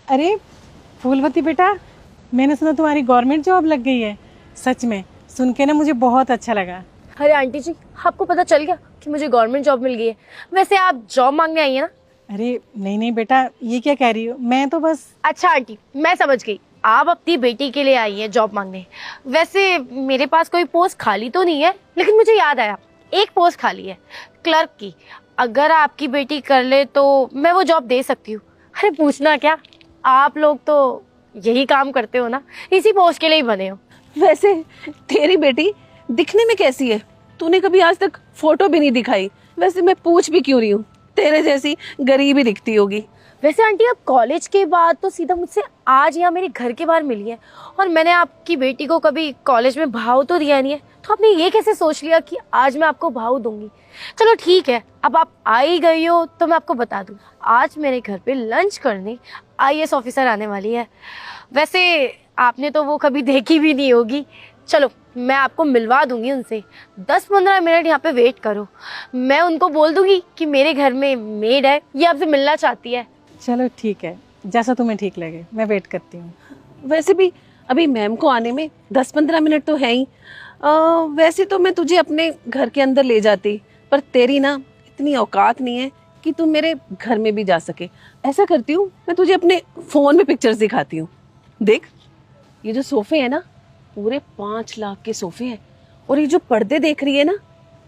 अरे फूलवती बेटा, मैंने सुना तुम्हारी गवर्नमेंट जॉब लग गई है। सच में सुन के ना मुझे बहुत अच्छा लगा। अरे आंटी जी, आपको पता चल गया कि मुझे गवर्नमेंट जॉब मिल गई है? वैसे आप जॉब मांगने आई है ना? अरे नहीं नहीं बेटा, ये क्या कह रही हो, मैं तो बस। अच्छा आंटी, मैं समझ गई, आप अपनी बेटी के लिए आई हैं जॉब मांगने। वैसे मेरे पास कोई पोस्ट खाली तो नहीं है, लेकिन मुझे याद आया एक पोस्ट खाली है, क्लर्क की। अगर आपकी बेटी कर ले तो मैं वो जॉब दे सकती हूँ। अरे पूछना क्या, आप लोग तो यही काम करते हो ना, इसी पोस्ट के लिए ही बने हो। वैसे तेरी बेटी दिखने में कैसी है? तूने कभी आज तक फोटो भी नहीं दिखाई। वैसे मैं पूछ भी क्यों रही हूँ, तेरे जैसी गरीब ही दिखती होगी। वैसे आंटी, आप कॉलेज के बाद तो सीधा मुझसे आज यहाँ मेरे घर के बाहर मिली है, और मैंने आपकी बेटी को कभी कॉलेज में भाव तो दिया नहीं है, तो आपने ये कैसे सोच लिया कि आज मैं आपको भाव दूंगी? चलो ठीक है, अब आप आ ही गई हो तो मैं आपको बता दूं, आज मेरे घर पे लंच करने आईएएस ऑफिसर आने वाली है। वैसे आपने तो वो कभी देखी भी नहीं होगी। चलो मैं आपको मिलवा दूंगी उनसे, 10-15 मिनट यहाँ पे वेट करो। मैं उनको बोल दूंगी कि मेरे घर में मेड है, ये आपसे मिलना चाहती है। चलो ठीक है, जैसा तुम्हें ठीक लगे, मैं वेट करती हूँ। वैसे भी अभी मैम को आने में 10-15 मिनट तो है ही। वैसे तो मैं तुझे अपने घर के अंदर ले जाती, पर तेरी ना इतनी औकात नहीं है कि तू मेरे घर में भी जा सके। ऐसा करती हूँ, मैं तुझे अपने फोन में पिक्चर्स दिखाती हूँ। देख, ये जो सोफे है ना, पूरे 5 लाख के सोफे हैं। और ये जो पर्दे देख रही है ना,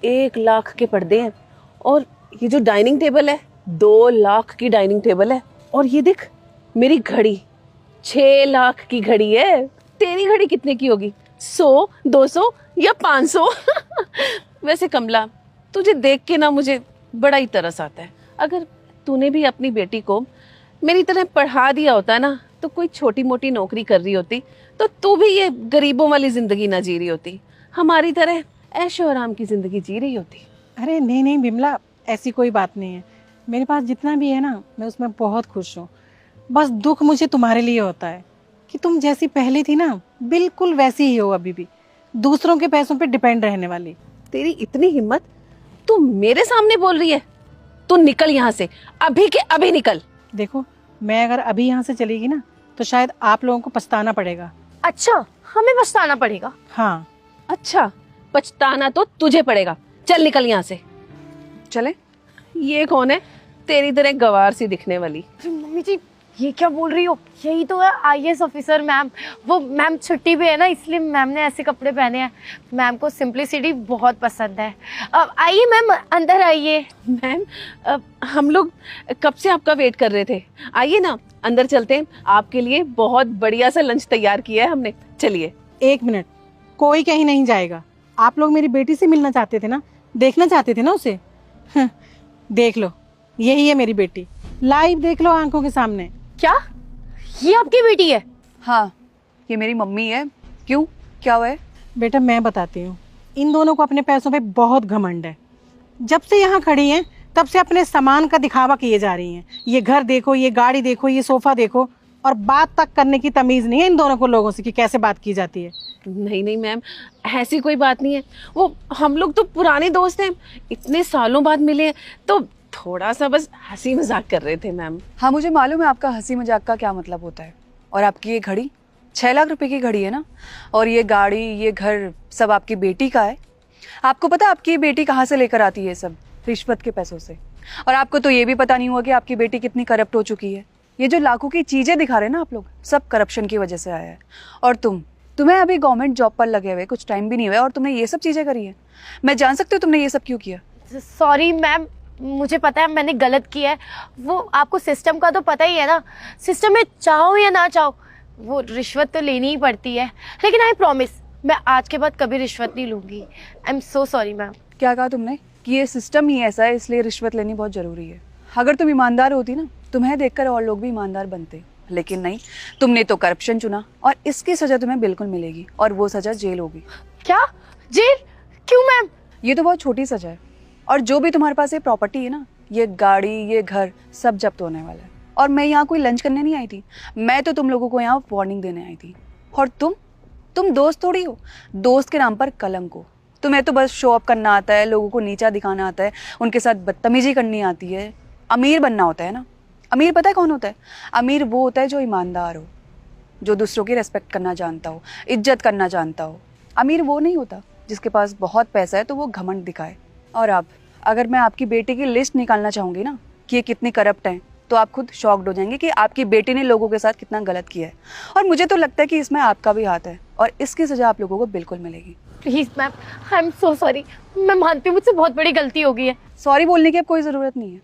1 लाख के पर्दे हैं। और ये जो डाइनिंग टेबल है, 2 लाख की डाइनिंग टेबल है। और ये देख, मेरी घड़ी 6 लाख की घड़ी है। तेरी घड़ी कितने की होगी? 100, 200 या 500? वैसे कमला, तुझे देख के ना मुझे बड़ा ही तरस आता है। अगर तूने भी अपनी बेटी को मेरी तरह पढ़ा दिया होता ना, तो कोई छोटी मोटी नौकरी कर रही होती, तो तू भी ये गरीबों वाली जिंदगी ना जी रही होती, हमारी तरह ऐशो आराम की जिंदगी जी रही होती। अरे नहीं नहीं बिमला, ऐसी कोई बात नहीं है। मेरे पास जितना भी है ना, मैं उसमें बहुत खुश हूँ। बस दुख मुझे तुम्हारे लिए होता है कि तुम जैसी पहले थी ना, बिल्कुल वैसी ही हो अभी भी, दूसरों के पैसों पे डिपेंड रहने वाली। तेरी इतनी हिम्मत, तू मेरे सामने बोल रही है? तू निकल यहाँ से, अभी के अभी निकल। देखो, मैं अगर अभी यहाँ से चलेगी ना, तो शायद आप लोगों को पछताना पड़ेगा। अच्छा, हमें पछताना पड़ेगा? हाँ। अच्छा, पछताना तो तुझे पड़ेगा। चल निकल यहाँ से। चले? ये कौन है तेरी तरह गवार सी दिखने वाली? मम्मी जी, ये क्या बोल रही हो? यही तो है आईएएस ऑफिसर मैम। वो मैम छुट्टी पे है ना, इसलिए मैम ने ऐसे कपड़े पहने हैं। मैम को सिंप्लिसिटी बहुत पसंद है। अब आइए मैम, अंदर आइए। मैम, हम लोग कब से आपका वेट कर रहे थे। आइए ना, अंदर चलते हैं। आपके लिए बहुत बढ़िया सा लंच तैयार किया है हमने। चलिए। 1 मिनट, कोई कहीं नहीं जाएगा। आप लोग मेरी बेटी से मिलना चाहते थे ना, देखना चाहते थे ना उसे। देख लो, यही है मेरी बेटी, लाइव देख लो आंखों के सामने। क्या ये आपकी बेटी है? हाँ, ये मेरी मम्मी है। क्यों, क्या हुआ है? बेटा मैं बताती हूँ, इन दोनों को अपने पैसों पे बहुत घमंड है। जब से यहाँ खड़ी हैं तब से अपने सामान का दिखावा किए जा रही हैं। ये घर देखो, ये गाड़ी देखो, ये सोफा देखो, और बात तक करने की तमीज नहीं है इन दोनों को लोगों से कि कैसे बात की जाती है। नहीं नहीं मैम, ऐसी कोई बात नहीं है। वो हम लोग तो पुराने दोस्त हैं, इतने सालों बाद मिले हैं, तो थोड़ा सा बस हंसी मजाक कर रहे थे मैम। हाँ, मुझे मालूम है आपका हंसी मजाक का क्या मतलब होता है। और आपकी ये घड़ी 6 लाख रुपए की घड़ी है ना, और ये गाड़ी, ये घर सब आपकी बेटी का है। आपको पता है आपकी बेटी कहाँ से लेकर आती है? सब रिश्वत के पैसों से। और आपको तो ये भी पता नहीं हुआ कि आपकी बेटी कितनी करप्ट हो चुकी है। ये जो लाखों की चीजें दिखा रहे हैं ना आप लोग, सब करप्शन की वजह से आया है। और तुम्हें अभी गवर्नमेंट जॉब पर लगे हुए कुछ टाइम भी नहीं हुआ और तुमने ये सब चीजें करी है। मैं जान सकती हूँ तुमने ये सब क्यों किया? सॉरी मैम, मुझे पता है मैंने गलत किया है। वो आपको सिस्टम का तो पता ही है ना, सिस्टम में चाहो या ना चाहो वो रिश्वत तो लेनी ही पड़ती है। लेकिन आई प्रॉमिस, मैं आज के बाद कभी रिश्वत नहीं लूंगी। I am so sorry ma'am. क्या कहा तुमने? कि ये सिस्टम ही ऐसा है इसलिए रिश्वत लेनी बहुत जरूरी है। अगर तुम ईमानदार होती ना, तुम्हें देखकर और लोग भी ईमानदार बनते। लेकिन नहीं, तुमने तो करप्शन चुना, और इसकी सजा तुम्हें बिल्कुल मिलेगी, और वो सजा जेल होगी। क्या जेल? क्यों मैम? ये तो बहुत छोटी सजा है। और जो भी तुम्हारे पास ये प्रॉपर्टी है ना, ये गाड़ी, ये घर, सब जब्त होने वाला है। और मैं यहाँ कोई लंच करने नहीं आई थी, मैं तो तुम लोगों को यहाँ वार्निंग देने आई थी। और तुम दोस्त थोड़ी हो, दोस्त के नाम पर कलंक हो। तुम्हें तो बस शो अप करना आता है, लोगों को नीचा दिखाना आता है, उनके साथ बदतमीजी करनी आती है, अमीर बनना होता है ना। अमीर पता है कौन होता है? अमीर वो होता है जो ईमानदार हो, जो दूसरों की रेस्पेक्ट करना जानता हो, इज्जत करना जानता हो। अमीर वो नहीं होता जिसके पास बहुत पैसा है तो वो घमंड दिखाए। और अब अगर मैं आपकी बेटी की लिस्ट निकालना चाहूँगी ना कि ये कितनी करप्ट हैं, तो आप खुद शॉक्ड हो जाएंगे कि आपकी बेटी ने लोगों के साथ कितना गलत किया है। और मुझे तो लगता है कि इसमें आपका भी हाथ है और इसकी सज़ा आप लोगों को बिल्कुल मिलेगी। Please ma'am, I am so sorry. मैं मानती हूँ मुझसे बहुत बड़ी गलती हो गई है। सॉरी बोलने की अब कोई ज़रूरत नहीं है।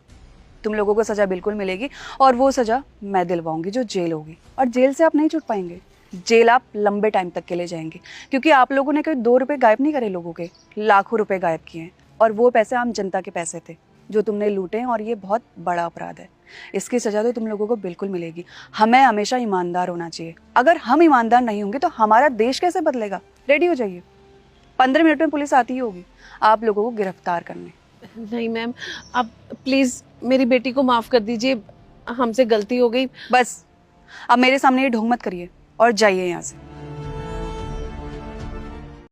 तुम लोगों को सज़ा बिल्कुल मिलेगी और वो सज़ा मैं दिलवाऊंगी जो जेल होगी। और जेल से आप नहीं छूट पाएंगे, जेल आप लंबे टाइम तक के लिए जाएंगे, क्योंकि आप लोगों ने कोई 2 रुपए गायब नहीं करे, लोगों के लाखों रुपए गायब किए हैं। और वो पैसे आम जनता के पैसे थे जो तुमने लूटे हैं, और ये बहुत बड़ा अपराध है। इसकी सज़ा तो तुम लोगों को बिल्कुल मिलेगी। हमें हमेशा ईमानदार होना चाहिए। अगर हम ईमानदार नहीं होंगे तो हमारा देश कैसे बदलेगा? रेडी हो जाइए, 15 मिनट में पुलिस आती ही होगी आप लोगों को गिरफ्तार करने। नहीं मैम, आप प्लीज़ मेरी बेटी को माफ़ कर दीजिए, हमसे गलती हो गई। बस अब मेरे सामने ये ढोंग मत करिए और जाइए यहाँ से।